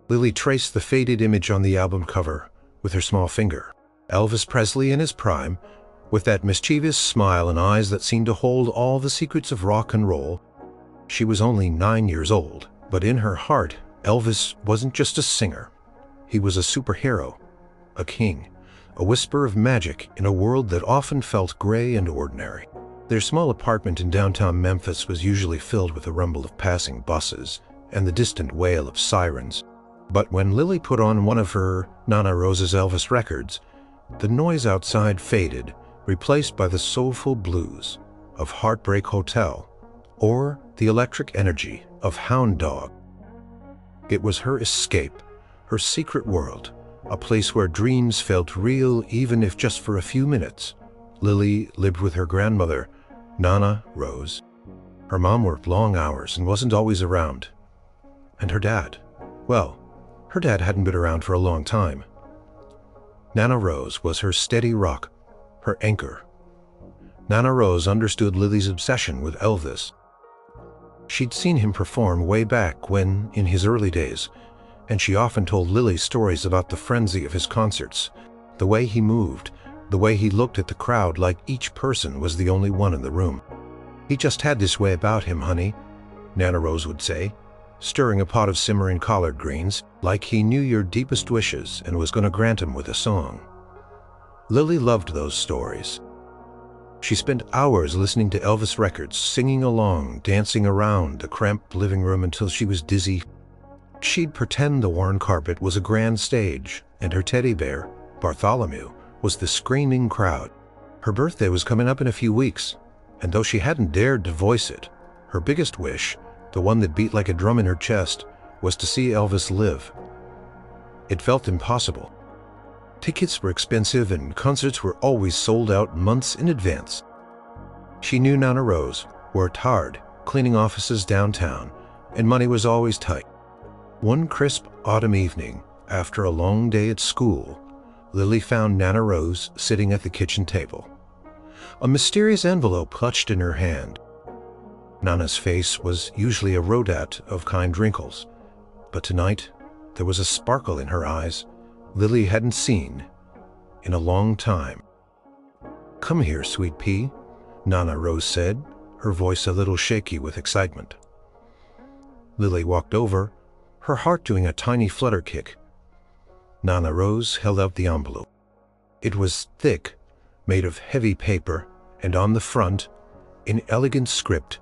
Lily traced the faded image on the album cover with her small finger. Elvis Presley in his prime, with that mischievous smile and eyes that seemed to hold all the secrets of rock and roll. She was only 9 years old, but in her heart, Elvis wasn't just a singer. He was a superhero, a king, a whisper of magic in a world that often felt gray and ordinary. Their small apartment in downtown Memphis was usually filled with the rumble of passing buses and the distant wail of sirens. But when Lily put on one of her Nana Rose's Elvis records, the noise outside faded, replaced by the soulful blues of Heartbreak Hotel or the electric energy of Hound Dog. It was her escape, her secret world, a place where dreams felt real even if just for a few minutes. Lily lived with her grandmother, Nana Rose. Her mom worked long hours and wasn't always around. And her dad, well, her dad hadn't been around for a long time. Nana Rose was her steady rock, her anchor. Nana Rose understood Lily's obsession with Elvis. She'd seen him perform way back when, in his early days, and she often told Lily stories about the frenzy of his concerts, the way he moved, the way he looked at the crowd like each person was the only one in the room. "He just had this way about him, honey," Nana Rose would say, stirring a pot of simmering collard greens, like he knew your deepest wishes and was going to grant them with a song. Lily loved those stories. She spent hours listening to Elvis records, singing along, dancing around the cramped living room until she was dizzy. She'd pretend the worn carpet was a grand stage, and her teddy bear, Bartholomew, was the screaming crowd. Her birthday was coming up in a few weeks, and though she hadn't dared to voice it, her biggest wish, the one that beat like a drum in her chest, was to see Elvis live. It felt impossible. Tickets were expensive and concerts were always sold out months in advance. She knew Nana Rose worked hard, cleaning offices downtown, and money was always tight. One crisp autumn evening, after a long day at school, Lily found Nana Rose sitting at the kitchen table. A mysterious envelope clutched in her hand. Nana's face was usually a rodent of kind wrinkles, but tonight there was a sparkle in her eyes Lily hadn't seen in a long time. "Come here, sweet pea," Nana Rose said, her voice a little shaky with excitement. Lily walked over, her heart doing a tiny flutter kick. Nana Rose held out the envelope. It was thick, made of heavy paper, and on the front, in elegant script,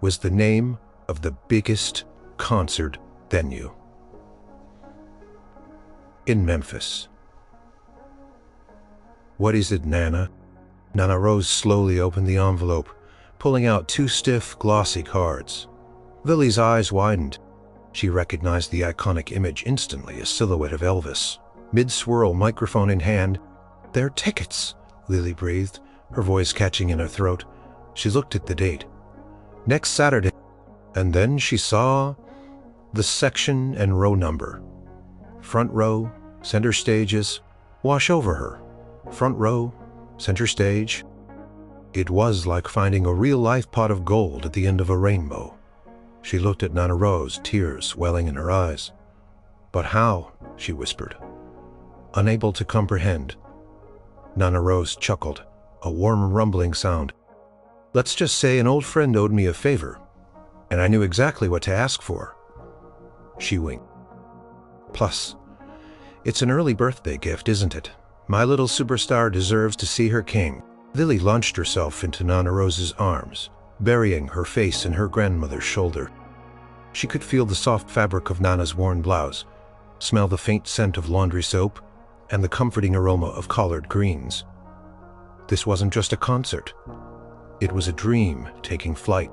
was the name of the biggest concert venue in Memphis. "What is it, Nana?" Nana Rose slowly opened the envelope, pulling out 2 stiff, glossy cards. Lily's eyes widened. She recognized the iconic image instantly, a silhouette of Elvis, mid-swirl, microphone in hand. "They're tickets," Lily breathed, her voice catching in her throat. She looked at the date. Next Saturday. And then she saw the section and row number. Front row, center stages, wash over her. Front row, center stage. It was like finding a real-life pot of gold at the end of a rainbow. She looked at Nana Rose, tears welling in her eyes. "But how?" she whispered, unable to comprehend. Nana Rose chuckled, a warm rumbling sound. "Let's just say an old friend owed me a favor, and I knew exactly what to ask for." She winked. "Plus, it's an early birthday gift, isn't it? My little superstar deserves to see her king." Lily launched herself into Nana Rose's arms, burying her face in her grandmother's shoulder. She could feel the soft fabric of Nana's worn blouse, smell the faint scent of laundry soap, and the comforting aroma of collard greens. This wasn't just a concert. It was a dream taking flight.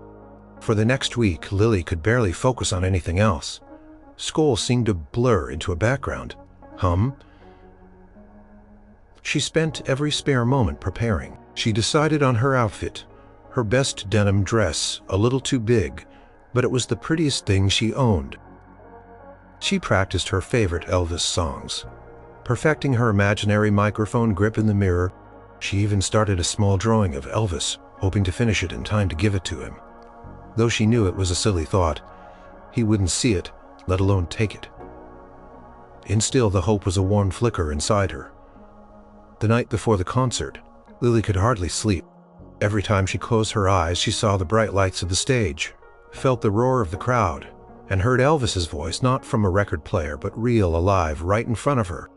For the next week, Lily could barely focus on anything else. School seemed to blur into a background hum. She spent every spare moment preparing. She decided on her outfit, her best denim dress, a little too big, but it was the prettiest thing she owned. She practiced her favorite Elvis songs, perfecting her imaginary microphone grip in the mirror. She even started a small drawing of Elvis, hoping to finish it in time to give it to him. Though she knew it was a silly thought, he wouldn't see it, let alone take it. and still the hope was a warm flicker inside her. The night before the concert, Lily could hardly sleep. Every time she closed her eyes, she saw the bright lights of the stage, felt the roar of the crowd, and heard Elvis's voice, not from a record player, but real, alive, right in front of her.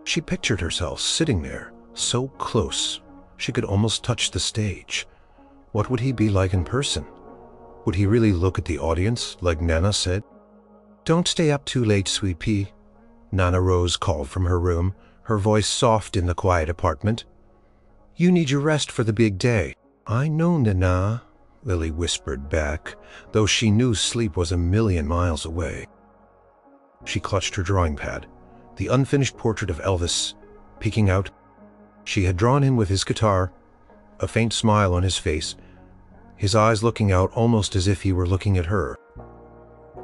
She pictured herself sitting there, so close, she could almost touch the stage. What would he be like in person? Would he really look at the audience, like Nana said? "Don't stay up too late, sweet pea," Nana Rose called from her room, her voice soft in the quiet apartment. "You need your rest for the big day." "I know, Nana," Lily whispered back, though she knew sleep was a million miles away. She clutched her drawing pad, the unfinished portrait of Elvis, peeking out. She had drawn him with his guitar, a faint smile on his face, his eyes looking out almost as if he were looking at her.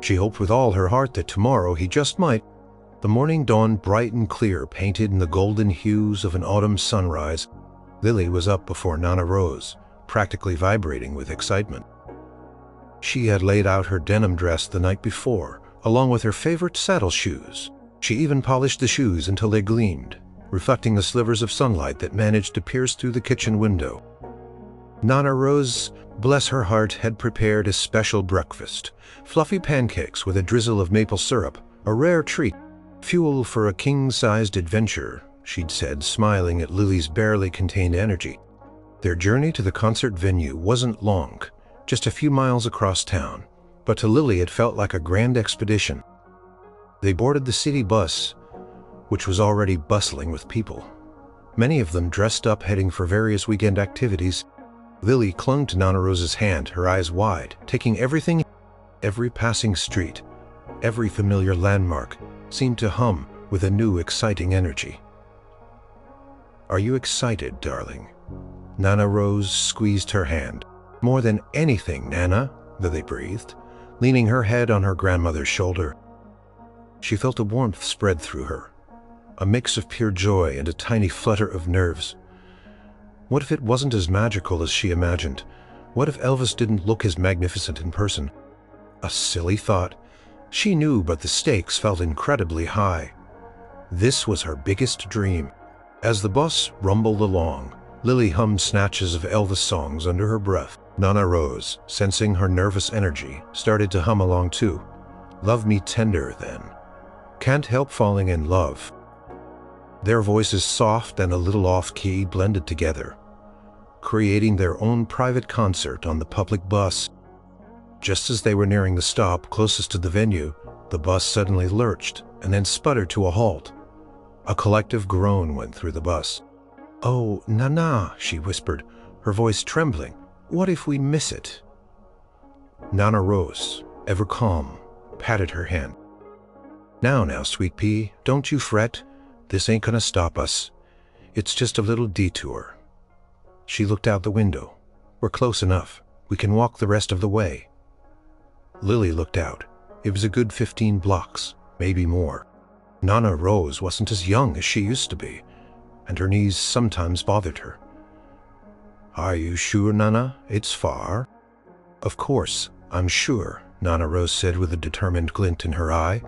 She hoped with all her heart that tomorrow he just might. The morning dawned bright and clear, painted in the golden hues of an autumn sunrise. Lily was up before Nana Rose, practically vibrating with excitement. She had laid out her denim dress the night before, along with her favorite saddle shoes. She even polished the shoes until they gleamed, reflecting the slivers of sunlight that managed to pierce through the kitchen window. Nana Rose, bless her heart, had prepared a special breakfast. Fluffy pancakes with a drizzle of maple syrup, a rare treat. "Fuel for a king-sized adventure," she'd said, smiling at Lily's barely contained energy. Their journey to the concert venue wasn't long, just a few miles across town, but to Lily it felt like a grand expedition. They boarded the city bus, which was already bustling with people, many of them dressed up, heading for various weekend activities. Lily clung to Nana Rose's hand, her eyes wide, taking everything. Every passing street, every familiar landmark seemed to hum with a new, exciting energy. "Are you excited, darling?" Nana Rose squeezed her hand. "More than anything, Nana," Lily breathed, leaning her head on her grandmother's shoulder. She felt a warmth spread through her, a mix of pure joy and a tiny flutter of nerves. What if it wasn't as magical as she imagined? What if Elvis didn't look as magnificent in person? A silly thought. She knew, but the stakes felt incredibly high. This was her biggest dream. As the bus rumbled along, Lily hummed snatches of Elvis songs under her breath. Nana Rose, sensing her nervous energy, started to hum along too. "Love me tender, then. Can't help falling in love." Their voices, soft and a little off-key, blended together, creating their own private concert on the public bus. Just as they were nearing the stop closest to the venue, the bus suddenly lurched and then sputtered to a halt. A collective groan went through the bus. "Oh, Nana," she whispered, her voice trembling. "What if we miss it?" Nana Rose, ever calm, patted her hand. Now, sweet pea, don't you fret. This ain't gonna stop us. It's just a little detour." She looked out the window. "We're close enough. We can walk the rest of the way." Lily looked out. It was a good 15 blocks, maybe more. Nana Rose wasn't as young as she used to be, and her knees sometimes bothered her. "Are you sure, Nana? It's far?" "Of course, I'm sure," Nana Rose said with a determined glint in her eye.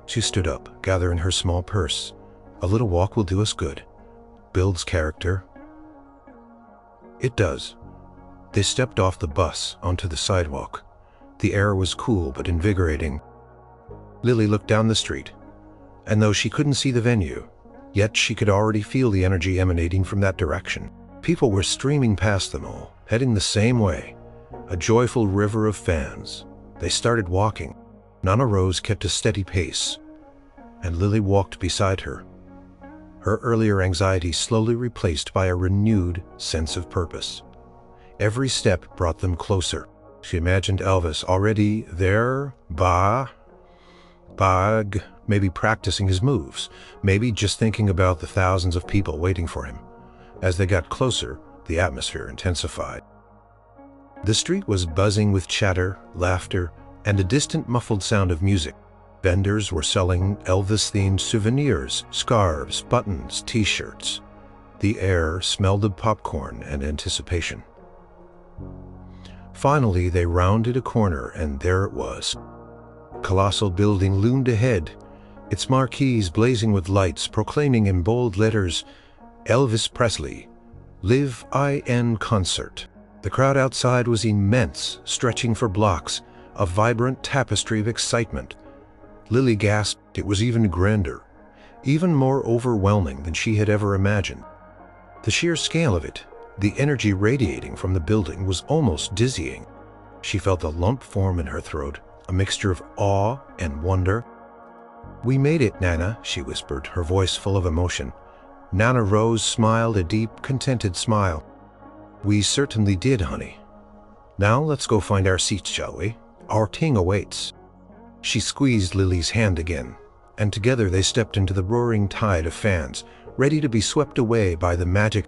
She stood up, gathering her small purse. "A little walk will do us good. Builds character." "It does." They stepped off the bus onto the sidewalk. The air was cool but invigorating. Lily looked down the street, and though she couldn't see the venue, yet she could already feel the energy emanating from that direction. People were streaming past them all, heading the same way, a joyful river of fans. They started walking. Nana Rose kept a steady pace, and Lily walked beside her, her earlier anxiety slowly replaced by a renewed sense of purpose. Every step brought them closer. She imagined Elvis already there, maybe practicing his moves, maybe just thinking about the thousands of people waiting for him. As they got closer, the atmosphere intensified. The street was buzzing with chatter, laughter, and a distant muffled sound of music. Vendors were selling Elvis-themed souvenirs, scarves, buttons, t-shirts. The air smelled of popcorn and anticipation. Finally, they rounded a corner, and there it was. A colossal building loomed ahead, its marquees blazing with lights proclaiming in bold letters, Elvis Presley, Live in Concert. The crowd outside was immense, stretching for blocks, a vibrant tapestry of excitement. Lily gasped. It was even grander, even more overwhelming than she had ever imagined. The sheer scale of it, the energy radiating from the building, was almost dizzying. She felt a lump form in her throat, a mixture of awe and wonder. "We made it, Nana," she whispered, her voice full of emotion. Nana Rose smiled a deep, contented smile. "We certainly did, honey. Now let's go find our seats, shall we? Our king awaits." She squeezed Lily's hand again, and together they stepped into the roaring tide of fans, ready to be swept away by the magic.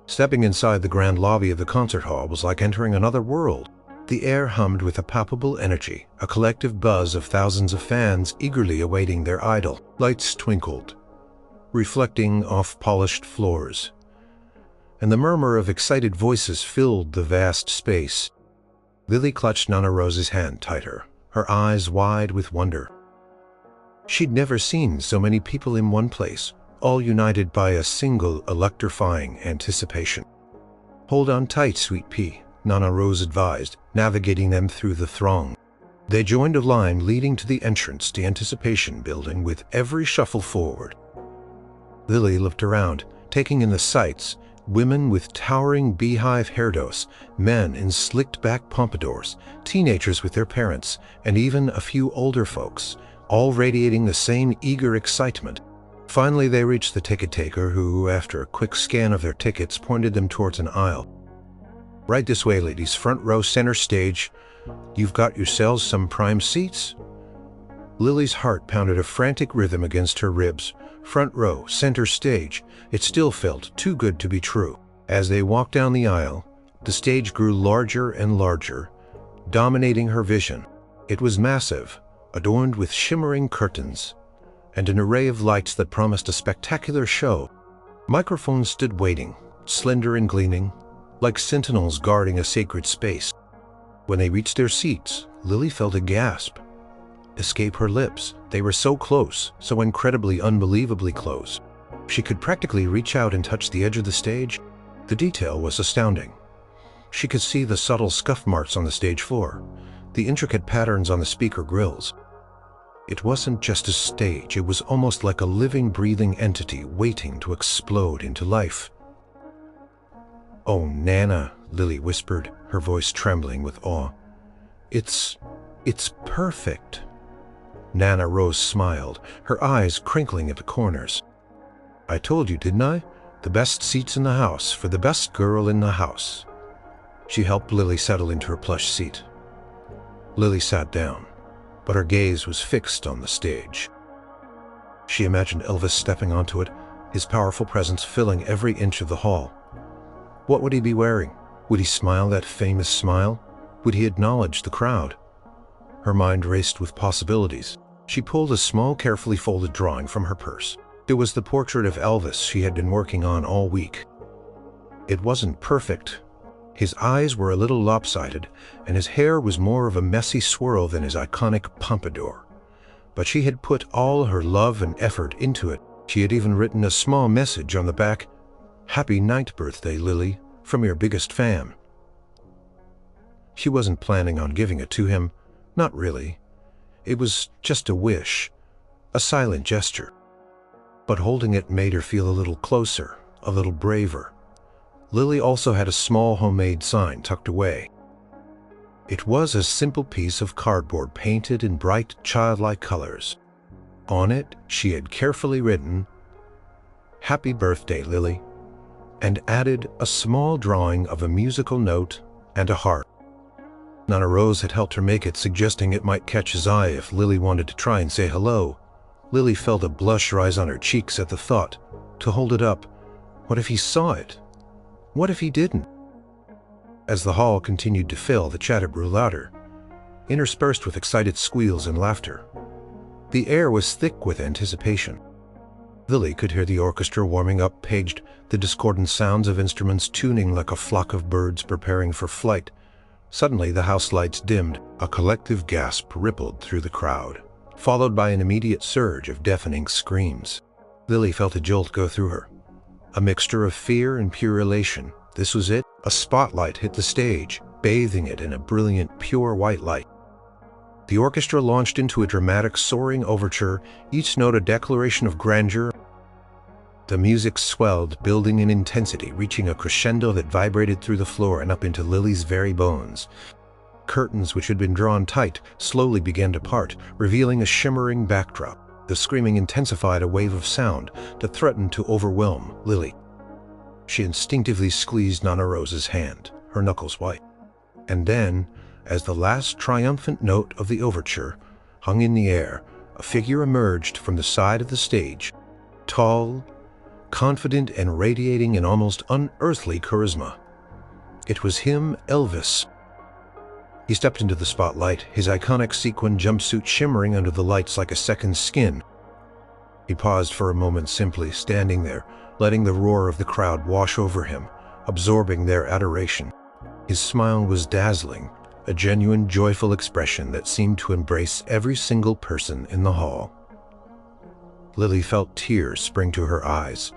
Stepping inside the grand lobby of the concert hall was like entering another world. The air hummed with a palpable energy, a collective buzz of thousands of fans eagerly awaiting their idol. Lights twinkled, reflecting off polished floors, and the murmur of excited voices filled the vast space. Lily clutched Nana Rose's hand tighter, her eyes wide with wonder. She'd never seen so many people in one place, all united by a single electrifying anticipation. "Hold on tight, sweet pea," Nana Rose advised, navigating them through the throng. They joined a line leading to the entrance to Anticipation Building with every shuffle forward. Lily looked around, taking in the sights: women with towering beehive hairdos, men in slicked-back pompadours, teenagers with their parents, and even a few older folks, all radiating the same eager excitement. Finally, they reached the ticket taker who, after a quick scan of their tickets, pointed them towards an aisle. "Right this way, ladies, front row, center stage. You've got yourselves some prime seats." Lily's heart pounded a frantic rhythm against her ribs. Front row, center stage. It still felt too good to be true. As they walked down the aisle, the stage grew larger and larger, dominating her vision. It was massive, adorned with shimmering curtains and an array of lights that promised a spectacular show. Microphones stood waiting, slender and gleaming, like sentinels guarding a sacred space. When they reached their seats, Lily felt a gasp escape her lips. They were so close, so incredibly, unbelievably close. She could practically reach out and touch the edge of the stage. The detail was astounding. She could see the subtle scuff marks on the stage floor, the intricate patterns on the speaker grills. It wasn't just a stage, it was almost like a living, breathing entity waiting to explode into life. "Oh, Nana," Lily whispered, her voice trembling with awe. It's perfect." Nana Rose smiled, her eyes crinkling at the corners. "I told you, didn't I? The best seats in the house for the best girl in the house." She helped Lily settle into her plush seat. Lily sat down, but her gaze was fixed on the stage. She imagined Elvis stepping onto it, his powerful presence filling every inch of the hall. What would he be wearing? Would he smile that famous smile? Would he acknowledge the crowd? Her mind raced with possibilities. She pulled a small, carefully folded drawing from her purse. It was the portrait of Elvis she had been working on all week. It wasn't perfect. His eyes were a little lopsided, and his hair was more of a messy swirl than his iconic pompadour. But she had put all her love and effort into it. She had even written a small message on the back: "Happy 9th birthday, Lily, from your biggest fan." She wasn't planning on giving it to him. Not really. It was just a wish, a silent gesture. But holding it made her feel a little closer, a little braver. Lily also had a small homemade sign tucked away. It was a simple piece of cardboard painted in bright, childlike colors. On it, she had carefully written, "Happy birthday, Lily," and added a small drawing of a musical note and a heart. Nana Rose had helped her make it, suggesting it might catch his eye if Lily wanted to try and say hello. Lily felt a blush rise on her cheeks at the thought. To hold it up, what if he saw it? What if he didn't? As the hall continued to fill, the chatter grew louder, interspersed with excited squeals and laughter. The air was thick with anticipation. Lily could hear the orchestra warming up, paged, the discordant sounds of instruments tuning like a flock of birds preparing for flight. Suddenly, the house lights dimmed. A collective gasp rippled through the crowd. followed by an immediate surge of deafening screams. Lily felt a jolt go through her, a mixture of fear and pure elation. This was it. A spotlight hit the stage, bathing it in a brilliant, pure white light. The orchestra launched into a dramatic, soaring overture, each note a declaration of grandeur. The music swelled, building in intensity, reaching a crescendo that vibrated through the floor and up into Lily's very bones. Curtains, which had been drawn tight, slowly began to part, revealing a shimmering backdrop. The screaming intensified a wave of sound that threatened to overwhelm Lily. She instinctively squeezed Nana Rose's hand, her knuckles white. And then, as the last triumphant note of the overture hung in the air, a figure emerged from the side of the stage, tall, confident, and radiating an almost unearthly charisma. It was him, Elvis. He stepped into the spotlight, his iconic sequin jumpsuit shimmering under the lights like a second skin. He paused for a moment, simply standing there, letting the roar of the crowd wash over him, absorbing their adoration. His smile was dazzling, a genuine, joyful expression that seemed to embrace every single person in the hall. Lily felt tears spring to her eyes.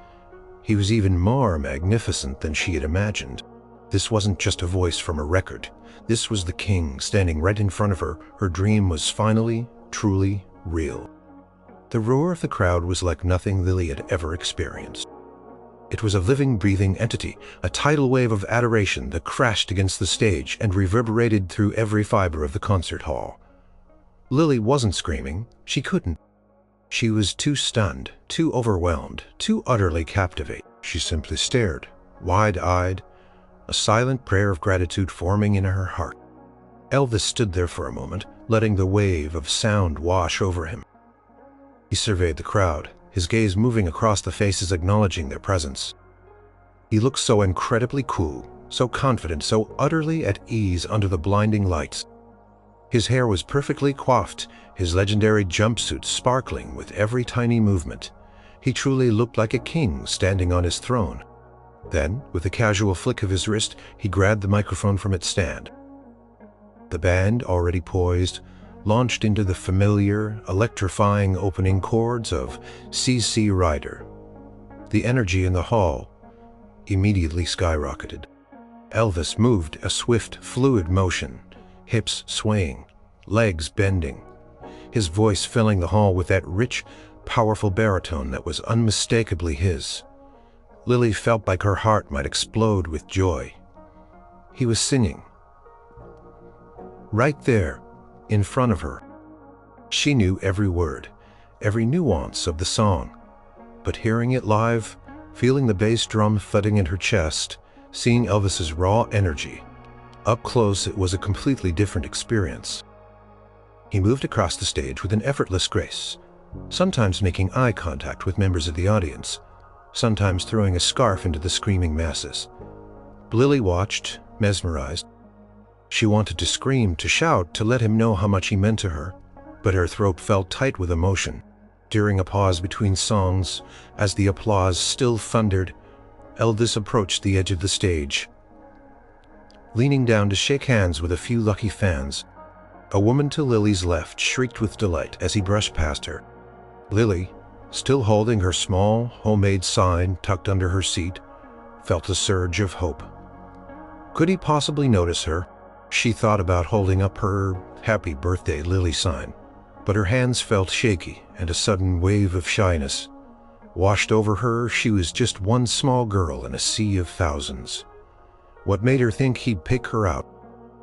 He was even more magnificent than she had imagined. This wasn't just a voice from a record. This was the king standing right in front of her. Her dream was finally, truly real. The roar of the crowd was like nothing Lily had ever experienced. It was a living, breathing entity, a tidal wave of adoration that crashed against the stage and reverberated through every fiber of the concert hall. Lily wasn't screaming. She couldn't. She was too stunned, too overwhelmed, too utterly captivated. She simply stared, wide-eyed, a silent prayer of gratitude forming in her heart. Elvis stood there for a moment, letting the wave of sound wash over him. He surveyed the crowd, his gaze moving across the faces acknowledging their presence. He looked so incredibly cool, so confident, so utterly at ease under the blinding lights. His hair was perfectly coiffed, his legendary jumpsuit sparkling with every tiny movement. He truly looked like a king standing on his throne. Then, with a casual flick of his wrist, he grabbed the microphone from its stand. The band, already poised, launched into the familiar, electrifying opening chords of C.C. Rider. The energy in the hall immediately skyrocketed. Elvis moved a swift, fluid motion, hips swaying, legs bending, his voice filling the hall with that rich, powerful baritone that was unmistakably his. Lily felt like her heart might explode with joy. He was singing. Right there, in front of her. She knew every word, every nuance of the song. But hearing it live, feeling the bass drum thudding in her chest, seeing Elvis's raw energy, up close, it was a completely different experience. He moved across the stage with an effortless grace, sometimes making eye contact with members of the audience, sometimes throwing a scarf into the screaming masses. Lily watched, mesmerized. She wanted to scream, to shout, to let him know how much he meant to her, but her throat felt tight with emotion. During a pause between songs, as the applause still thundered, Elvis approached the edge of the stage. Leaning down to shake hands with a few lucky fans, a woman to Lily's left shrieked with delight as he brushed past her. Lily, still holding her small, homemade sign tucked under her seat, felt a surge of hope. Could he possibly notice her? She thought about holding up her "Happy Birthday, Lily" sign, but her hands felt shaky and a sudden wave of shyness washed over her. She was just one small girl in a sea of thousands. What made her think he'd pick her out?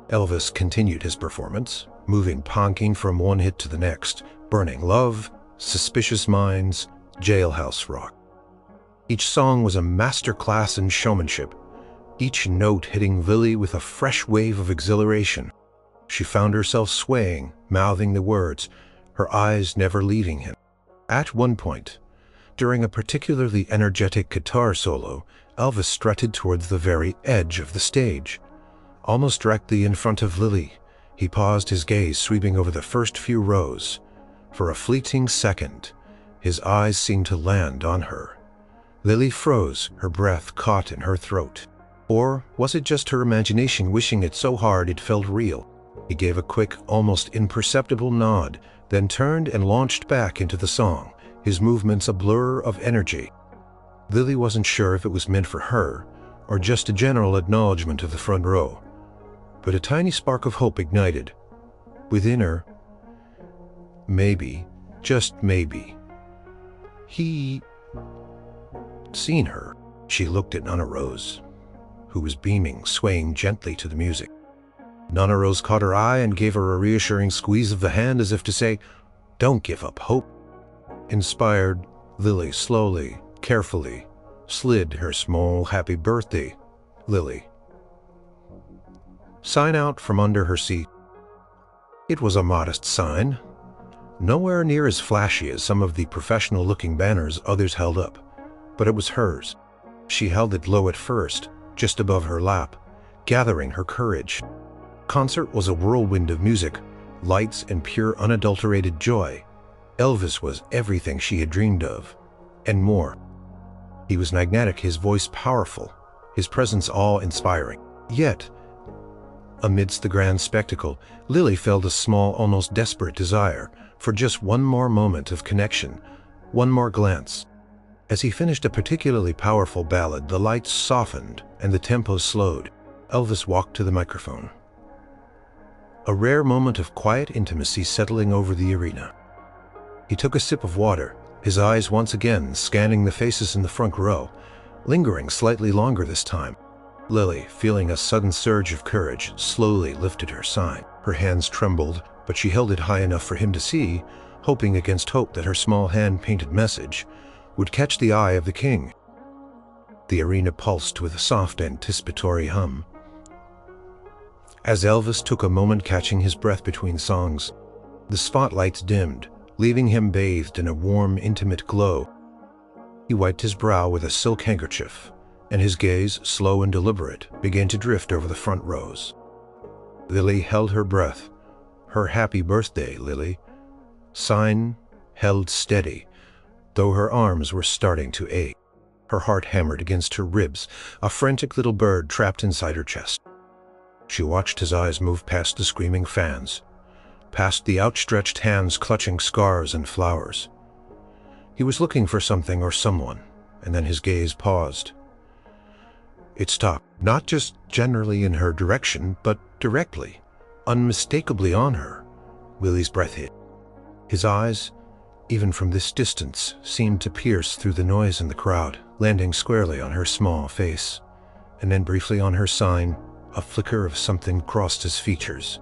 Elvis continued his performance, moving ponking from one hit to the next, Burning Love, Suspicious Minds, Jailhouse Rock. Each song was a masterclass in showmanship, each note hitting Lily with a fresh wave of exhilaration. She found herself swaying, mouthing the words, her eyes never leaving him. At one point, during a particularly energetic guitar solo, Elvis strutted towards the very edge of the stage. Almost directly in front of Lily, he paused, his gaze sweeping over the first few rows. For a fleeting second, his eyes seemed to land on her. Lily froze, her breath caught in her throat. Or was it just her imagination wishing it so hard it felt real? He gave a quick, almost imperceptible nod, then turned and launched back into the song, his movements a blur of energy. Lily wasn't sure if it was meant for her, or just a general acknowledgement of the front row, but a tiny spark of hope ignited. Within her, maybe, just maybe, he'd seen her. She looked at Nana Rose, who was beaming, swaying gently to the music. Nana Rose caught her eye and gave her a reassuring squeeze of the hand as if to say, "Don't give up hope." Inspired, Lily slowly, carefully, slid her small happy birthday, Lily, sign out from under her seat. It was a modest sign, nowhere near as flashy as some of the professional-looking banners others held up, but it was hers. She held it low at first, just above her lap, gathering her courage. Concert was a whirlwind of music, lights, and pure unadulterated joy. Elvis was everything she had dreamed of, and more. He was magnetic, his voice powerful, his presence awe-inspiring. Yet, amidst the grand spectacle, Lily felt a small, almost desperate desire for just one more moment of connection, one more glance. As he finished a particularly powerful ballad, the lights softened and the tempo slowed. Elvis walked to the microphone. A rare moment of quiet intimacy settling over the arena. He took a sip of water, his eyes once again scanning the faces in the front row, lingering slightly longer this time. Lily, feeling a sudden surge of courage, slowly lifted her sign. Her hands trembled, but she held it high enough for him to see, hoping against hope that her small hand-painted message would catch the eye of the king. The arena pulsed with a soft anticipatory hum. As Elvis took a moment catching his breath between songs, the spotlights dimmed, leaving him bathed in a warm, intimate glow. He wiped his brow with a silk handkerchief, and his gaze, slow and deliberate, began to drift over the front rows. Lily held her breath. Her happy birthday, Lily, sign held steady, though her arms were starting to ache. Her heart hammered against her ribs, a frantic little bird trapped inside her chest. She watched his eyes move past the screaming fans, past the outstretched hands clutching scarves and flowers. He was looking for something or someone, and then his gaze paused. It stopped, not just generally in her direction, but directly, unmistakably on her. Lily's breath hit. His eyes, even from this distance, seemed to pierce through the noise in the crowd, landing squarely on her small face, and then briefly on her sign. A flicker of something crossed his features.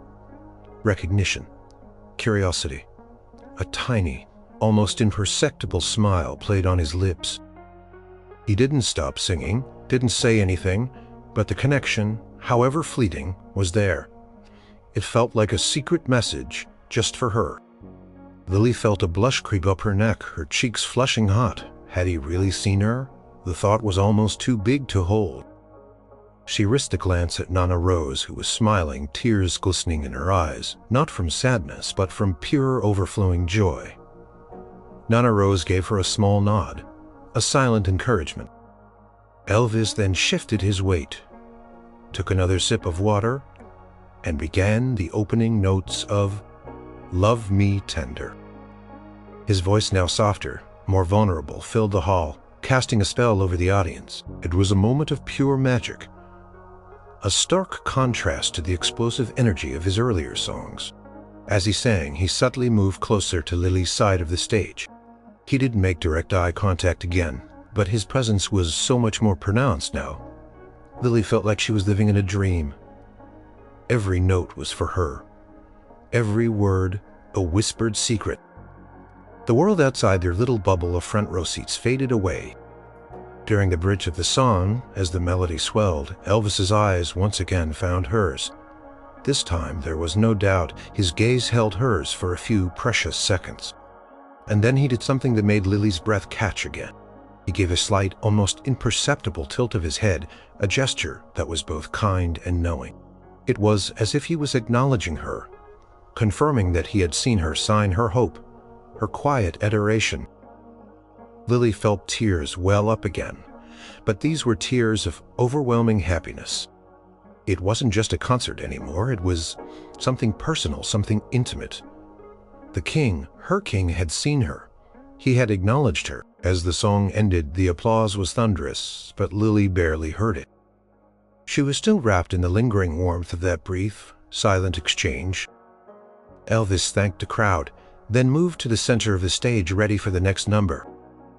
Recognition, curiosity. A tiny, almost imperceptible smile played on his lips. He didn't stop singing, didn't say anything, but the connection, however fleeting, was there. It felt like a secret message just for her. Lily felt a blush creep up her neck, her cheeks flushing hot. Had he really seen her? The thought was almost too big to hold. She risked a glance at Nana Rose, who was smiling, tears glistening in her eyes, not from sadness, but from pure, overflowing joy. Nana Rose gave her a small nod, a silent encouragement. Elvis then shifted his weight, took another sip of water, and began the opening notes of "Love Me Tender." His voice, now softer, more vulnerable, filled the hall, casting a spell over the audience. It was a moment of pure magic, a stark contrast to the explosive energy of his earlier songs. As he sang, he subtly moved closer to Lily's side of the stage. He didn't make direct eye contact again, but his presence was so much more pronounced now. Lily felt like she was living in a dream. Every note was for her. Every word, a whispered secret. The world outside their little bubble of front row seats faded away. During the bridge of the song, as the melody swelled, Elvis's eyes once again found hers. This time, there was no doubt, his gaze held hers for a few precious seconds. And then he did something that made Lily's breath catch again. He gave a slight, almost imperceptible tilt of his head, a gesture that was both kind and knowing. It was as if he was acknowledging her, confirming that he had seen her sign her hope, her quiet adoration. Lily felt tears well up again, but these were tears of overwhelming happiness. It wasn't just a concert anymore, it was something personal, something intimate. The king, her king, had seen her. He had acknowledged her. As the song ended, the applause was thunderous, but Lily barely heard it. She was still wrapped in the lingering warmth of that brief, silent exchange. Elvis thanked the crowd, then moved to the center of the stage ready for the next number.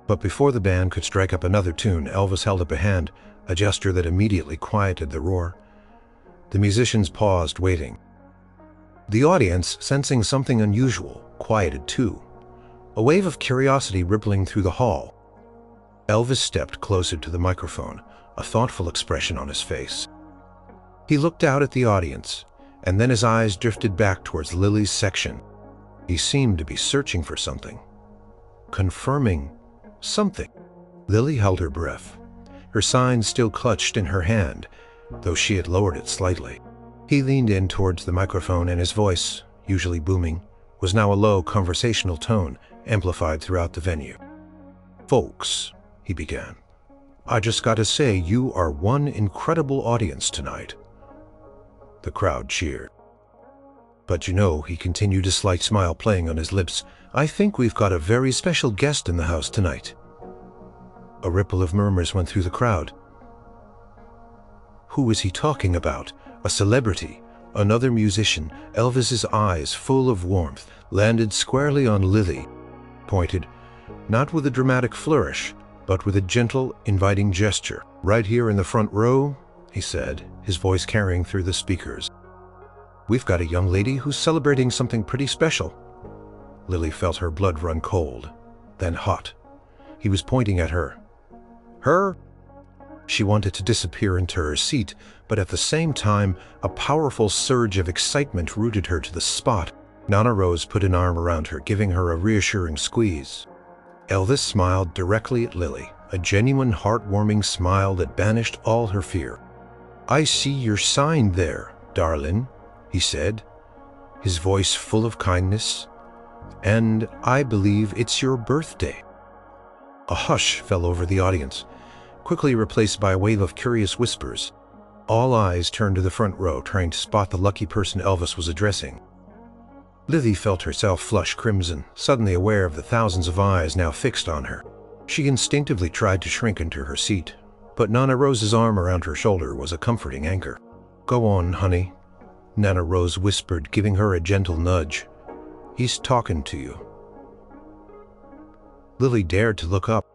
But before the band could strike up another tune, Elvis held up a hand, a gesture that immediately quieted the roar. The musicians paused, waiting. The audience, sensing something unusual, quieted too, a wave of curiosity rippling through the hall. Elvis stepped closer to the microphone, a thoughtful expression on his face. He looked out at the audience, and then his eyes drifted back towards Lily's section. He seemed to be searching for something, confirming something. Lily held her breath, her sign still clutched in her hand, though she had lowered it slightly. He leaned in towards the microphone, and his voice, usually booming, was now a low conversational tone, amplified throughout the venue. "Folks," he began, "I just gotta say you are one incredible audience tonight." The crowd cheered. "But you know," he continued, a slight smile playing on his lips, "I think we've got a very special guest in the house tonight." A ripple of murmurs went through the crowd. Who is he talking about? A celebrity? Another musician? Elvis's eyes, full of warmth, landed squarely on Lily, pointed, not with a dramatic flourish, but with a gentle, inviting gesture. "Right here in the front row," he said, his voice carrying through the speakers, "we've got a young lady who's celebrating something pretty special." Lily felt her blood run cold, then hot. He was pointing at her. Her? She wanted to disappear into her seat, but at the same time, a powerful surge of excitement rooted her to the spot. Nana Rose put an arm around her, giving her a reassuring squeeze. Elvis smiled directly at Lily, a genuine, heartwarming smile that banished all her fear. "I see your sign there, darling," he said, his voice full of kindness, "and I believe it's your birthday." A hush fell over the audience, quickly replaced by a wave of curious whispers. All eyes turned to the front row, trying to spot the lucky person Elvis was addressing. Lily felt herself flush crimson, suddenly aware of the thousands of eyes now fixed on her. She instinctively tried to shrink into her seat, but Nana Rose's arm around her shoulder was a comforting anchor. "Go on, honey," Nana Rose whispered, giving her a gentle nudge. "He's talking to you." Lily dared to look up.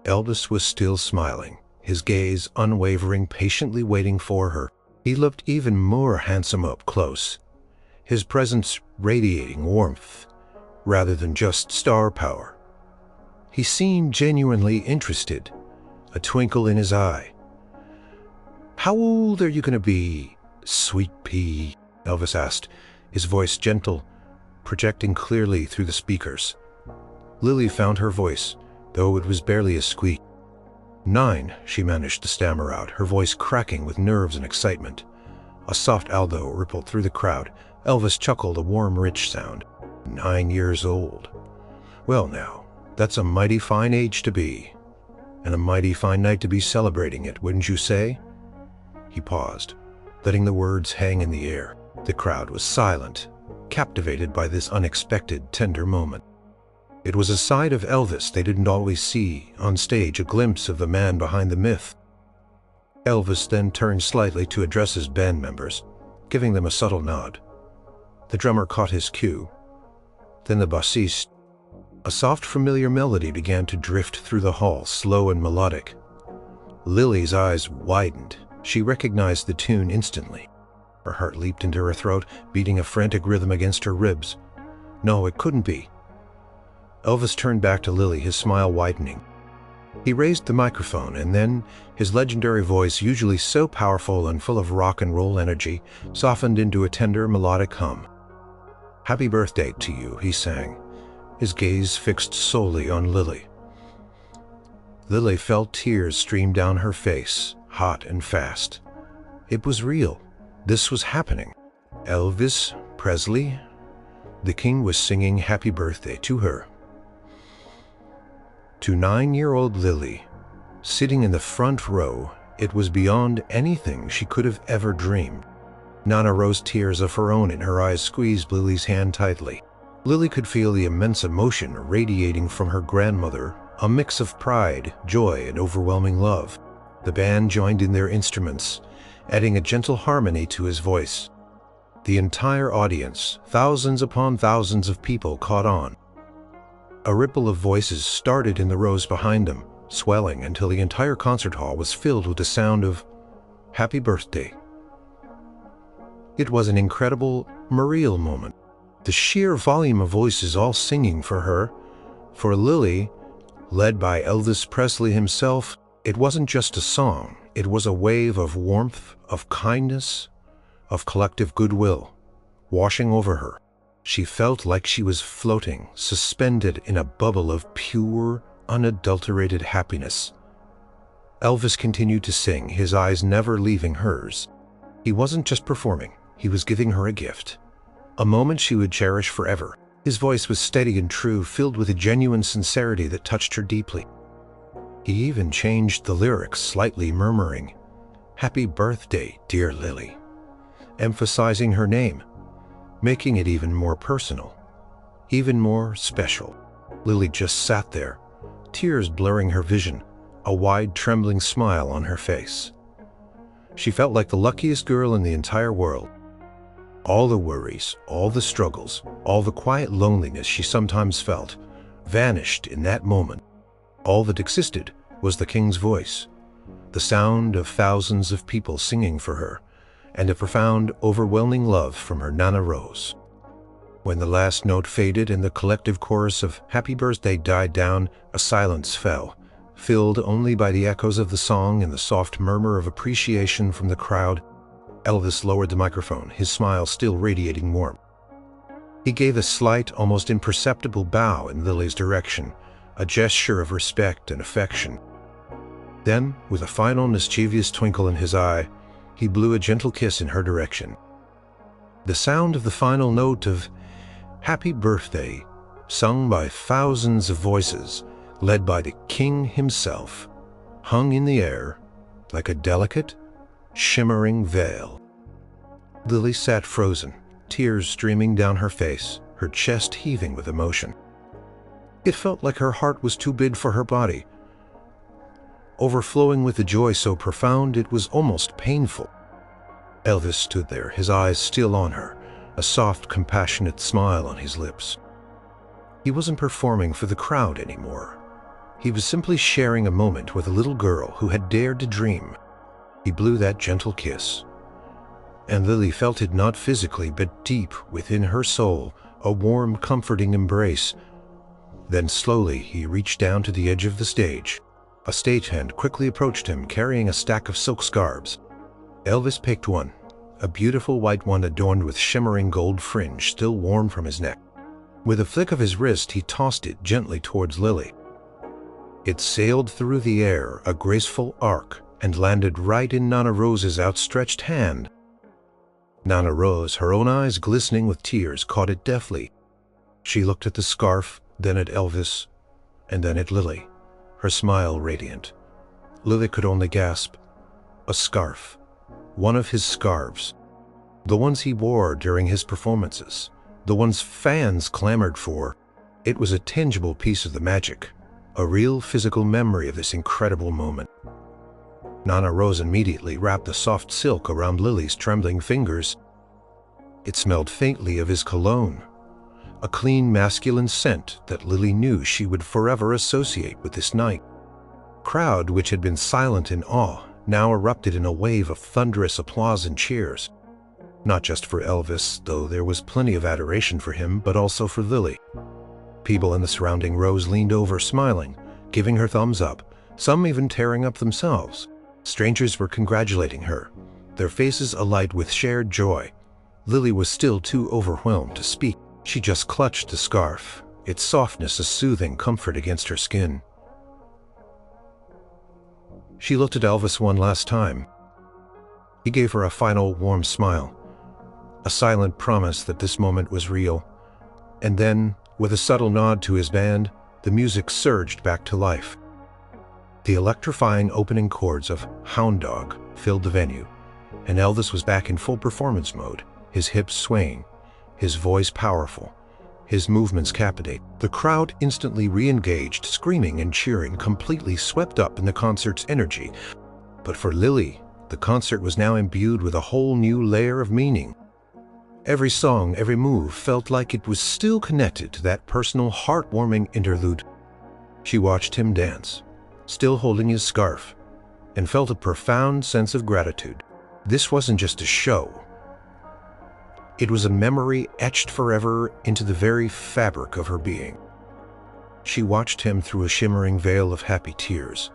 Elvis was still smiling, his gaze unwavering, patiently waiting for her. He looked even more handsome up close, his presence radiating warmth, rather than just star power. He seemed genuinely interested, a twinkle in his eye. "How old are you going to be, sweet pea?" Elvis asked, his voice gentle, projecting clearly through the speakers. Lily found her voice, though it was barely a squeak. "9, she managed to stammer out, her voice cracking with nerves and excitement. A soft alto rippled through the crowd. Elvis chuckled, a warm, rich sound. 9 years old. Well now, that's a mighty fine age to be, and a mighty fine night to be celebrating it, wouldn't you say?" He paused, letting the words hang in the air. The crowd was silent, captivated by this unexpected, tender moment. It was a side of Elvis they didn't always see on stage, a glimpse of the man behind the myth. Elvis then turned slightly to address his band members, giving them a subtle nod. The drummer caught his cue, then the bassiste. A soft, familiar melody began to drift through the hall, slow and melodic. Lily's eyes widened. She recognized the tune instantly. Her heart leaped into her throat, beating a frantic rhythm against her ribs. No, it couldn't be. Elvis turned back to Lily, his smile widening. He raised the microphone, and then, his legendary voice, usually so powerful and full of rock and roll energy, softened into a tender, melodic hum. "Happy birthday to you," he sang, his gaze fixed solely on Lily. Lily felt tears stream down her face, hot and fast. It was real. This was happening. Elvis Presley, the king, was singing happy birthday to her. To 9-year-old Lily, sitting in the front row, it was beyond anything she could have ever dreamed. Nana Rose, tears of her own in her eyes, squeezed Lily's hand tightly. Lily could feel the immense emotion radiating from her grandmother, a mix of pride, joy, and overwhelming love. The band joined in their instruments, adding a gentle harmony to his voice. The entire audience, thousands upon thousands of people, caught on. A ripple of voices started in the rows behind them, swelling until the entire concert hall was filled with the sound of "Happy Birthday." It was an incredible, surreal moment. The sheer volume of voices all singing for her. For Lily, led by Elvis Presley himself, it wasn't just a song. It was a wave of warmth, of kindness, of collective goodwill, washing over her. She felt like she was floating, suspended in a bubble of pure, unadulterated happiness. Elvis continued to sing, his eyes never leaving hers. He wasn't just performing, he was giving her a gift. A moment she would cherish forever. His voice was steady and true, filled with a genuine sincerity that touched her deeply. He even changed the lyrics slightly, murmuring, "Happy birthday, dear Lily," emphasizing her name, making it even more personal, even more special. Lily just sat there, tears blurring her vision, a wide, trembling smile on her face. She felt like the luckiest girl in the entire world. All the worries, all the struggles, all the quiet loneliness she sometimes felt vanished in that moment. All that existed was the King's voice, the sound of thousands of people singing for her, and a profound, overwhelming love from her Nana Rose. When the last note faded and the collective chorus of "Happy Birthday" died down, a silence fell, filled only by the echoes of the song and the soft murmur of appreciation from the crowd. Elvis lowered the microphone, his smile still radiating warmth. He gave a slight, almost imperceptible bow in Lily's direction, a gesture of respect and affection. Then, with a final mischievous twinkle in his eye, he blew a gentle kiss in her direction. The sound of the final note of "Happy Birthday," sung by thousands of voices, led by the King himself, hung in the air like a delicate, shimmering veil. Lily sat frozen, tears streaming down her face, her chest heaving with emotion. It felt like her heart was too big for her body, overflowing with a joy so profound it was almost painful. Elvis stood there, his eyes still on her, a soft, compassionate smile on his lips. He wasn't performing for the crowd anymore. He was simply sharing a moment with a little girl who had dared to dream. He blew that gentle kiss, and Lily felt it not physically but deep within her soul, a warm, comforting embrace. Then slowly he reached down to the edge of the stage. A stagehand quickly approached him, carrying a stack of silk scarves. Elvis picked one, a beautiful white one adorned with shimmering gold fringe still warm from his neck. With a flick of his wrist, he tossed it gently towards Lily. It sailed through the air, a graceful arc, and landed right in Nana Rose's outstretched hand. Nana Rose, her own eyes glistening with tears, caught it deftly. She looked at the scarf, then at Elvis, and then at Lily, her smile radiant. Lily could only gasp. A scarf. One of his scarves. The ones he wore during his performances. The ones fans clamored for. It was a tangible piece of the magic, a real physical memory of this incredible moment. Nana Rose immediately wrapped the soft silk around Lily's trembling fingers. It smelled faintly of his cologne, a clean masculine scent that Lily knew she would forever associate with this night. The crowd, which had been silent in awe, now erupted in a wave of thunderous applause and cheers. Not just for Elvis, though there was plenty of adoration for him, but also for Lily. People in the surrounding rows leaned over, smiling, giving her thumbs up, some even tearing up themselves. Strangers were congratulating her, their faces alight with shared joy. Lily was still too overwhelmed to speak. She just clutched the scarf, its softness a soothing comfort against her skin. She looked at Elvis one last time. He gave her a final warm smile, a silent promise that this moment was real. And then, with a subtle nod to his band, the music surged back to life. The electrifying opening chords of "Hound Dog" filled the venue, and Elvis was back in full performance mode, his hips swaying, his voice powerful, his movements captivate. The crowd instantly re-engaged, screaming and cheering, completely swept up in the concert's energy. But for Lily, the concert was now imbued with a whole new layer of meaning. Every song, every move felt like it was still connected to that personal, heartwarming interlude. She watched him dance, still holding his scarf, and felt a profound sense of gratitude. This wasn't just a show. It was a memory etched forever into the very fabric of her being. She watched him through a shimmering veil of happy tears,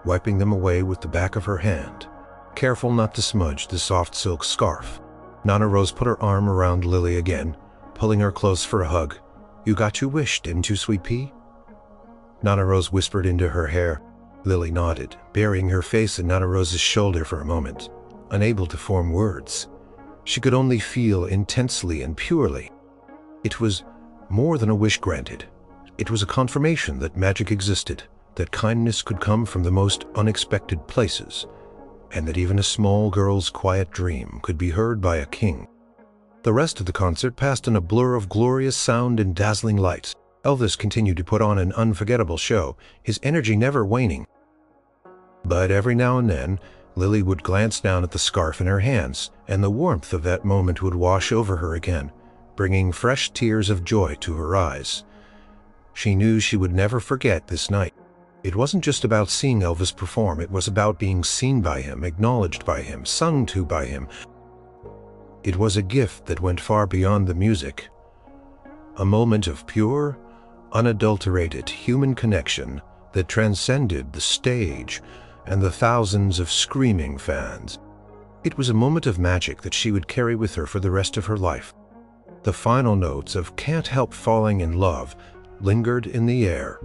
wiping them away with the back of her hand, careful not to smudge the soft silk scarf. Nana Rose put her arm around Lily again, pulling her close for a hug. "You got your wish, didn't you, sweet pea?" Nana Rose whispered into her hair. Lily nodded, burying her face in Nana Rose's shoulder for a moment, unable to form words. She could only feel intensely and purely. It was more than a wish granted. It was a confirmation that magic existed, that kindness could come from the most unexpected places, and that even a small girl's quiet dream could be heard by a king. The rest of the concert passed in a blur of glorious sound and dazzling lights. Elvis continued to put on an unforgettable show, his energy never waning. But every now and then, Lily would glance down at the scarf in her hands, and the warmth of that moment would wash over her again, bringing fresh tears of joy to her eyes. She knew she would never forget this night. It wasn't just about seeing Elvis perform, it was about being seen by him, acknowledged by him, sung to by him. It was a gift that went far beyond the music. A moment of pure, unadulterated human connection that transcended the stage and the thousands of screaming fans. It was a moment of magic that she would carry with her for the rest of her life. The final notes of "Can't Help Falling in Love" lingered in the air.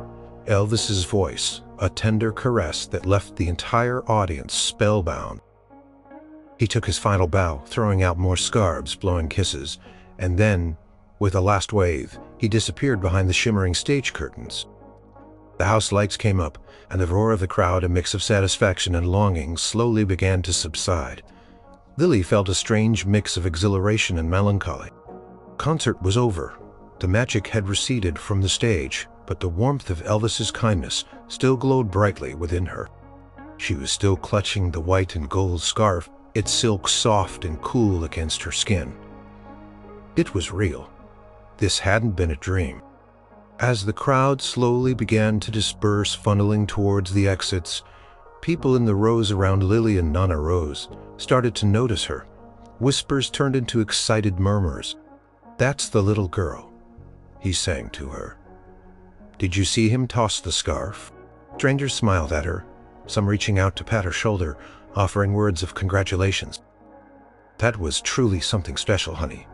Elvis's voice, a tender caress that left the entire audience spellbound. He took his final bow, throwing out more scarves, blowing kisses, and then, with a last wave, he disappeared behind the shimmering stage curtains. The house lights came up, and the roar of the crowd, a mix of satisfaction and longing, slowly began to subside. Lily felt a strange mix of exhilaration and melancholy. Concert was over. The magic had receded from the stage, but the warmth of Elvis's kindness still glowed brightly within her. She was still clutching the white and gold scarf, its silk soft and cool against her skin. It was real. This hadn't been a dream. As the crowd slowly began to disperse, funneling towards the exits, people in the rows around Lily and Nana Rose started to notice her. Whispers turned into excited murmurs. "That's the little girl," he sang to her. "Did you see him toss the scarf?" Strangers smiled at her, some reaching out to pat her shoulder, offering words of congratulations. "That was truly something special, honey,"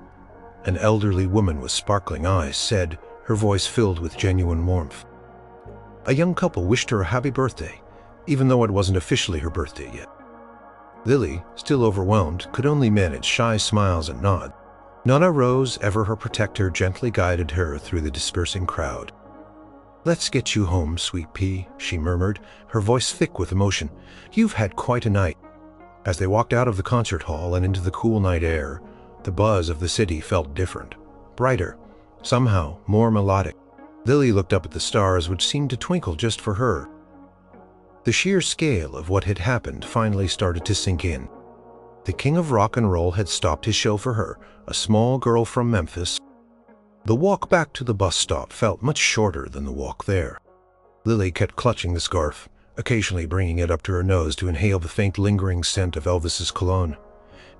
an elderly woman with sparkling eyes said, her voice filled with genuine warmth. A young couple wished her a happy birthday, even though it wasn't officially her birthday yet. Lily, still overwhelmed, could only manage shy smiles and nods. Nana Rose, ever her protector, gently guided her through the dispersing crowd. "Let's get you home, sweet pea," she murmured, her voice thick with emotion. "You've had quite a night." As they walked out of the concert hall and into the cool night air, the buzz of the city felt different, brighter, somehow more melodic. Lily looked up at the stars, which seemed to twinkle just for her. The sheer scale of what had happened finally started to sink in. The king of rock and roll had stopped his show for her, a small girl from Memphis. The walk back to the bus stop felt much shorter than the walk there. Lily kept clutching the scarf, occasionally bringing it up to her nose to inhale the faint lingering scent of Elvis's cologne.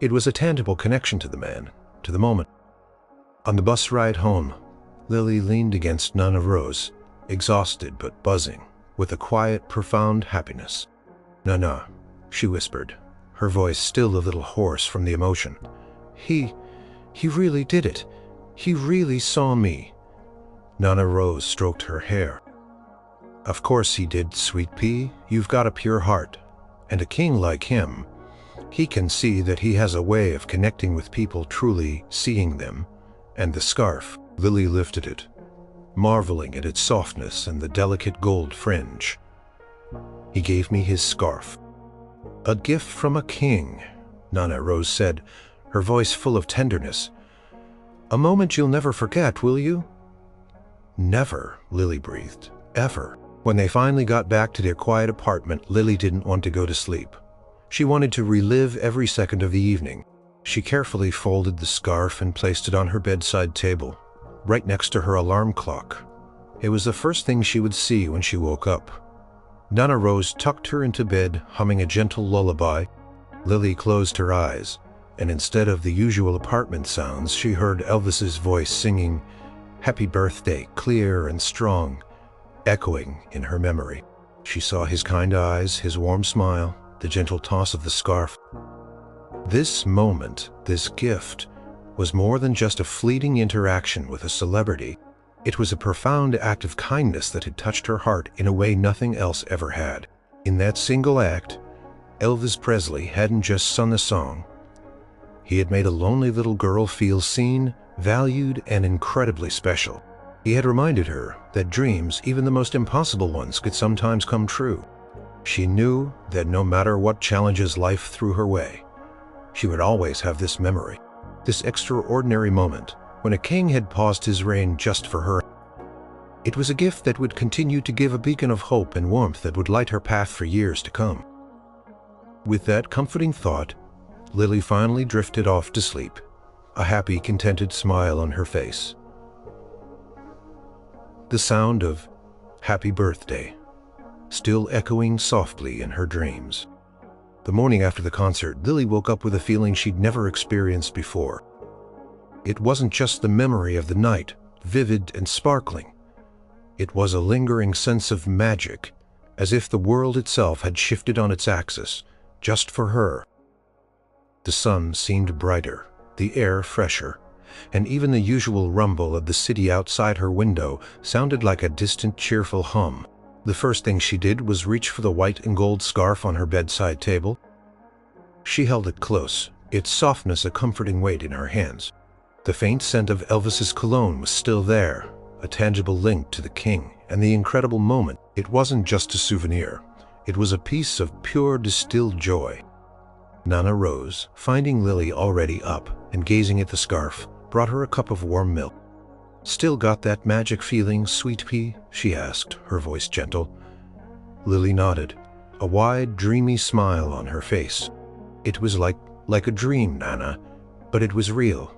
It was a tangible connection to the man, to the moment. On the bus ride home, Lily leaned against Nana Rose, exhausted but buzzing, with a quiet, profound happiness. "Nana," she whispered, her voice still a little hoarse from the emotion. He really did it. He really saw me." Nana Rose stroked her hair. "Of course he did, sweet pea. You've got a pure heart. And a king like him, he can see that he has a way of connecting with people, truly seeing them. And the scarf," Lily lifted it, marveling at its softness and the delicate gold fringe. "He gave me his scarf." "A gift from a king," Nana Rose said, her voice full of tenderness. "A moment you'll never forget, will you?" Never, Lily breathed. Ever. When they finally got back to their quiet apartment, Lily didn't want to go to sleep. She wanted to relive every second of the evening. She carefully folded the scarf and placed it on her bedside table, right next to her alarm clock. It was the first thing she would see when she woke up. Nana Rose tucked her into bed, humming a gentle lullaby. Lily closed her eyes, and instead of the usual apartment sounds, she heard Elvis's voice singing "Happy Birthday," clear and strong, echoing in her memory. She saw his kind eyes, his warm smile, the gentle toss of the scarf. This moment, this gift, was more than just a fleeting interaction with a celebrity. It was a profound act of kindness that had touched her heart in a way nothing else ever had. In that single act, Elvis Presley hadn't just sung a song. He had made a lonely little girl feel seen, valued, and incredibly special. He had reminded her that dreams, even the most impossible ones, could sometimes come true. She knew that no matter what challenges life threw her way, she would always have this memory, this extraordinary moment when a king had paused his reign just for her. It was a gift that would continue to give a beacon of hope and warmth that would light her path for years to come. With that comforting thought, Lily finally drifted off to sleep, a happy, contented smile on her face. The sound of "Happy Birthday" still echoing softly in her dreams. The morning after the concert, Lily woke up with a feeling she'd never experienced before. It wasn't just the memory of the night, vivid and sparkling. It was a lingering sense of magic, as if the world itself had shifted on its axis, just for her. The sun seemed brighter, the air fresher, and even the usual rumble of the city outside her window sounded like a distant, cheerful hum. The first thing she did was reach for the white and gold scarf on her bedside table. She held it close, its softness a comforting weight in her hands. The faint scent of Elvis's cologne was still there, a tangible link to the king and the incredible moment. It wasn't just a souvenir. It was a piece of pure distilled joy. Nana Rose, finding Lily already up and gazing at the scarf, brought her a cup of warm milk. "Still got that magic feeling, sweet pea?" she asked, her voice gentle. Lily nodded, a wide, dreamy smile on her face. "It was like a dream, Nana, but it was real.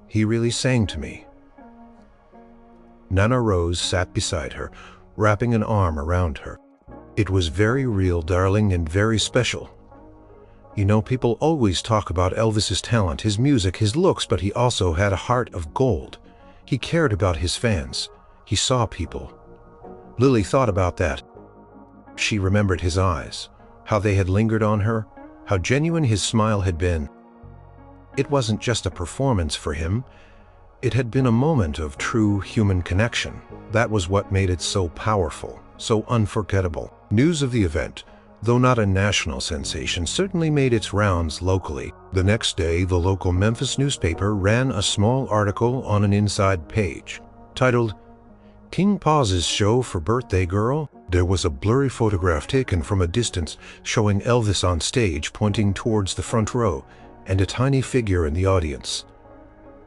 He really sang to me." Nana Rose sat beside her, wrapping an arm around her. "It was very real, darling, and very special. You know, people always talk about Elvis's talent, his music, his looks, but he also had a heart of gold. He cared about his fans. He saw people." Lily thought about that. She remembered his eyes, how they had lingered on her, how genuine his smile had been. It wasn't just a performance for him. It had been a moment of true human connection. That was what made it so powerful, so unforgettable. News of the event, though not a national sensation, certainly made its rounds locally. The next day, the local Memphis newspaper ran a small article on an inside page, titled, "King Pauses Show for Birthday Girl." There was a blurry photograph taken from a distance showing Elvis on stage pointing towards the front row and a tiny figure in the audience.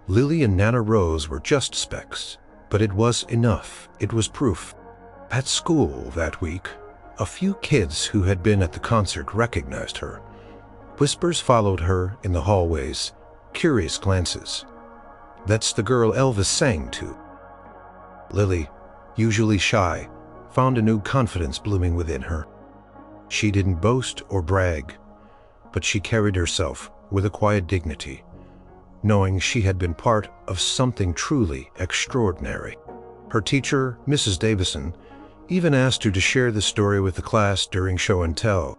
Lily and Nana Rose were just specks, but it was enough. It was proof. At school that week, a few kids who had been at the concert recognized her. Whispers followed her in the hallways, curious glances. "That's the girl Elvis sang to." Lily, usually shy, found a new confidence blooming within her. She didn't boast or brag, but she carried herself with a quiet dignity, knowing she had been part of something truly extraordinary. Her teacher, Mrs. Davison, even asked her to share the story with the class during show and tell.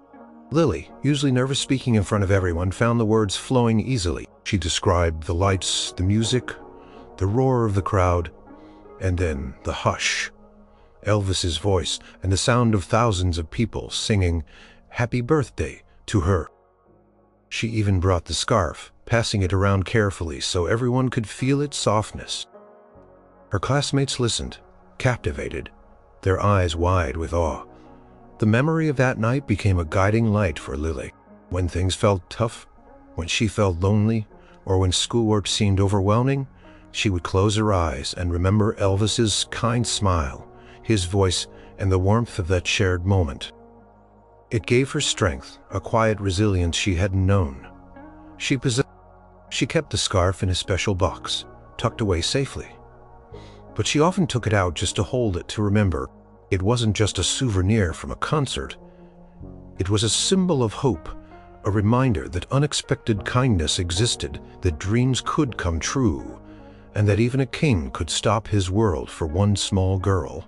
Lily, usually nervous speaking in front of everyone, found the words flowing easily. She described the lights, the music, the roar of the crowd, and then the hush, Elvis's voice, and the sound of thousands of people singing "Happy Birthday" to her. She even brought the scarf, passing it around carefully so everyone could feel its softness. Her classmates listened, captivated, their eyes wide with awe. The memory of that night became a guiding light for Lily. When things felt tough, when she felt lonely, or when schoolwork seemed overwhelming, She would close her eyes and remember Elvis's kind smile, his voice, and the warmth of that shared moment. It gave her strength, a quiet resilience she hadn't known. She kept the scarf in a special box, tucked away safely. But she often took it out just to hold it, to remember. It wasn't just a souvenir from a concert. It was a symbol of hope, a reminder that unexpected kindness existed, that dreams could come true, and that even a king could stop his world for one small girl.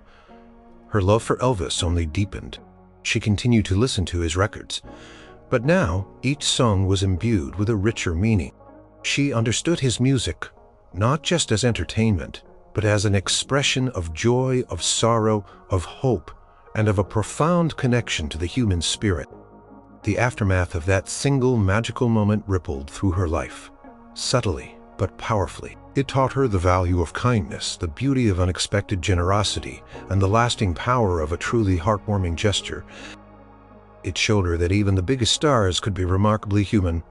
Her love for Elvis only deepened. She continued to listen to his records, but now each song was imbued with a richer meaning. She understood his music, not just as entertainment, but as an expression of joy, of sorrow, of hope, and of a profound connection to the human spirit. The aftermath of that single magical moment rippled through her life, subtly but powerfully. It taught her the value of kindness, the beauty of unexpected generosity, and the lasting power of a truly heartwarming gesture. It showed her that even the biggest stars could be remarkably human,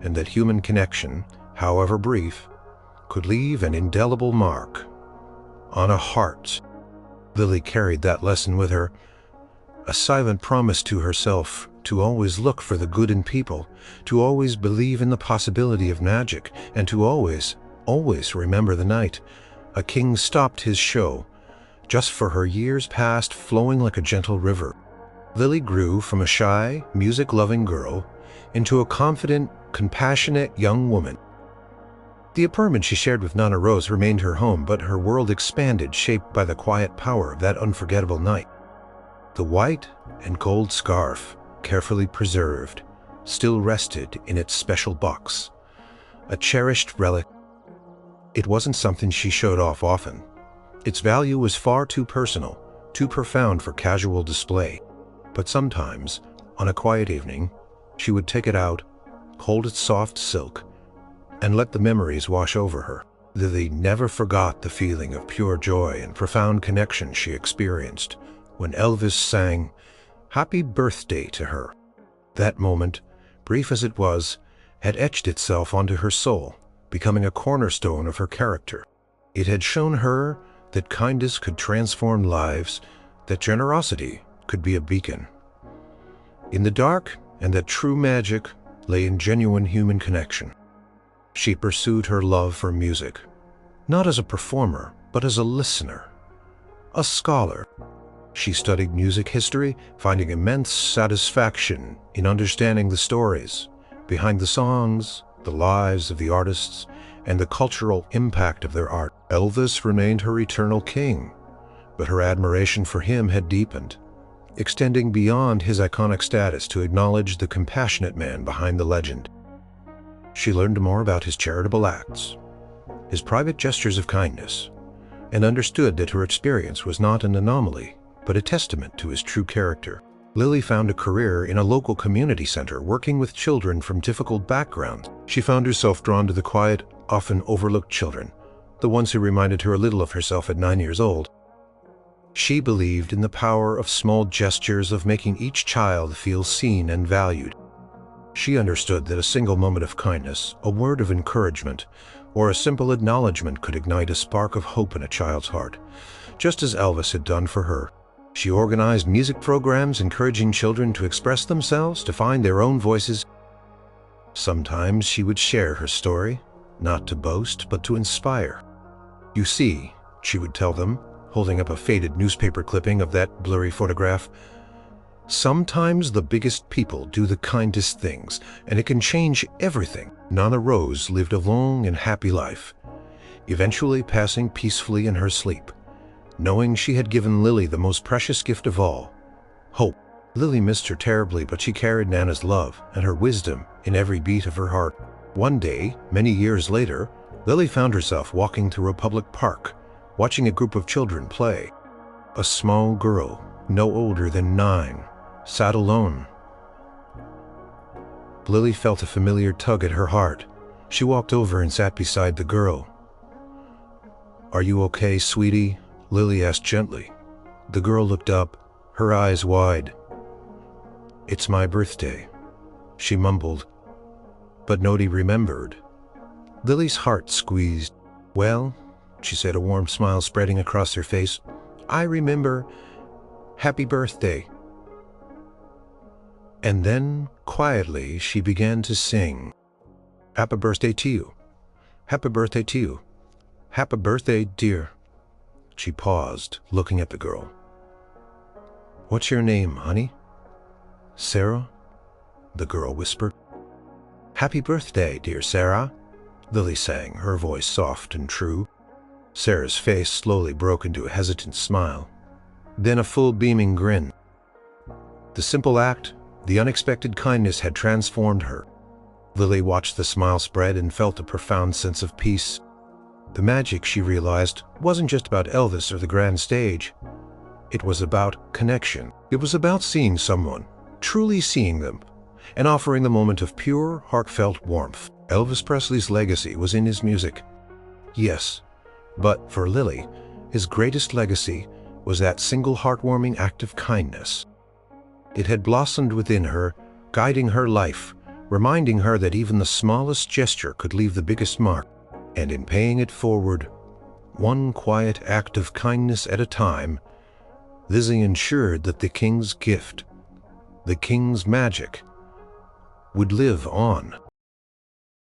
and that human connection, however brief, could leave an indelible mark on a heart. Lily carried that lesson with her, a silent promise to herself to always look for the good in people, to always believe in the possibility of magic, and to always remember the night a king stopped his show just for her. Years passed, flowing like a gentle river. Lily grew from a shy, music-loving girl into a confident, compassionate young woman. The apartment she shared with Nana Rose remained her home, but her world expanded, shaped by the quiet power of that unforgettable night. The white and gold scarf, carefully preserved, still rested in its special box, a cherished relic. It wasn't something she showed off often. Its value was far too personal, too profound for casual display. But sometimes, on a quiet evening, she would take it out, hold its soft silk, and let the memories wash over her. Lily never forgot the feeling of pure joy and profound connection she experienced when Elvis sang "Happy Birthday" to her. That moment, brief as it was, had etched itself onto her soul, becoming a cornerstone of her character. It had shown her that kindness could transform lives, that generosity could be a beacon in the dark, and that true magic lay in genuine human connection. She pursued her love for music, not as a performer, but as a listener, a scholar. She studied music history, finding immense satisfaction in understanding the stories behind the songs, the lives of the artists, and the cultural impact of their art. Elvis remained her eternal king, but her admiration for him had deepened, extending beyond his iconic status to acknowledge the compassionate man behind the legend. She learned more about his charitable acts, his private gestures of kindness, and understood that her experience was not an anomaly, but a testament to his true character. Lily found a career in a local community center, working with children from difficult backgrounds. She found herself drawn to the quiet, often overlooked children, the ones who reminded her a little of herself at 9 years old. She believed in the power of small gestures, of making each child feel seen and valued. She understood that a single moment of kindness, a word of encouragement, or a simple acknowledgement could ignite a spark of hope in a child's heart, just as Elvis had done for her. She organized music programs encouraging children to express themselves, to find their own voices. Sometimes she would share her story, not to boast, but to inspire. "You see," she would tell them, holding up a faded newspaper clipping of that blurry photograph, "sometimes the biggest people do the kindest things, and it can change everything." Nana Rose lived a long and happy life, eventually passing peacefully in her sleep, knowing she had given Lily the most precious gift of all, hope. Lily missed her terribly, but she carried Nana's love and her wisdom in every beat of her heart. One day, many years later, Lily found herself walking through a public park, watching a group of children play. A small girl, no older than 9, sat alone. Lily felt a familiar tug at her heart. She walked over and sat beside the girl. "Are you okay, sweetie?" Lily asked gently. The girl looked up, her eyes wide. "It's my birthday," she mumbled, but nobody remembered. Lily's heart squeezed. "Well," she said, a warm smile spreading across her face, "I remember. Happy birthday." And then, quietly, she began to sing. "Happy birthday to you. Happy birthday to you. Happy birthday, dear." She paused, looking at the girl. "What's your name, honey?" "Sarah," the girl whispered. "Happy birthday, dear Sarah," Lily sang, her voice soft and true. Sarah's face slowly broke into a hesitant smile, then a full beaming grin. The simple act, the unexpected kindness had transformed her. Lily watched the smile spread and felt a profound sense of peace. The magic, she realized, wasn't just about Elvis or the grand stage. It was about connection. It was about seeing someone, truly seeing them, and offering the moment of pure, heartfelt warmth. Elvis Presley's legacy was in his music. Yes, but for Lily, his greatest legacy was that single heartwarming act of kindness. It had blossomed within her, guiding her life, reminding her that even the smallest gesture could leave the biggest mark. And in paying it forward, one quiet act of kindness at a time, Lizzie ensured that the King's gift, the King's magic, would live on.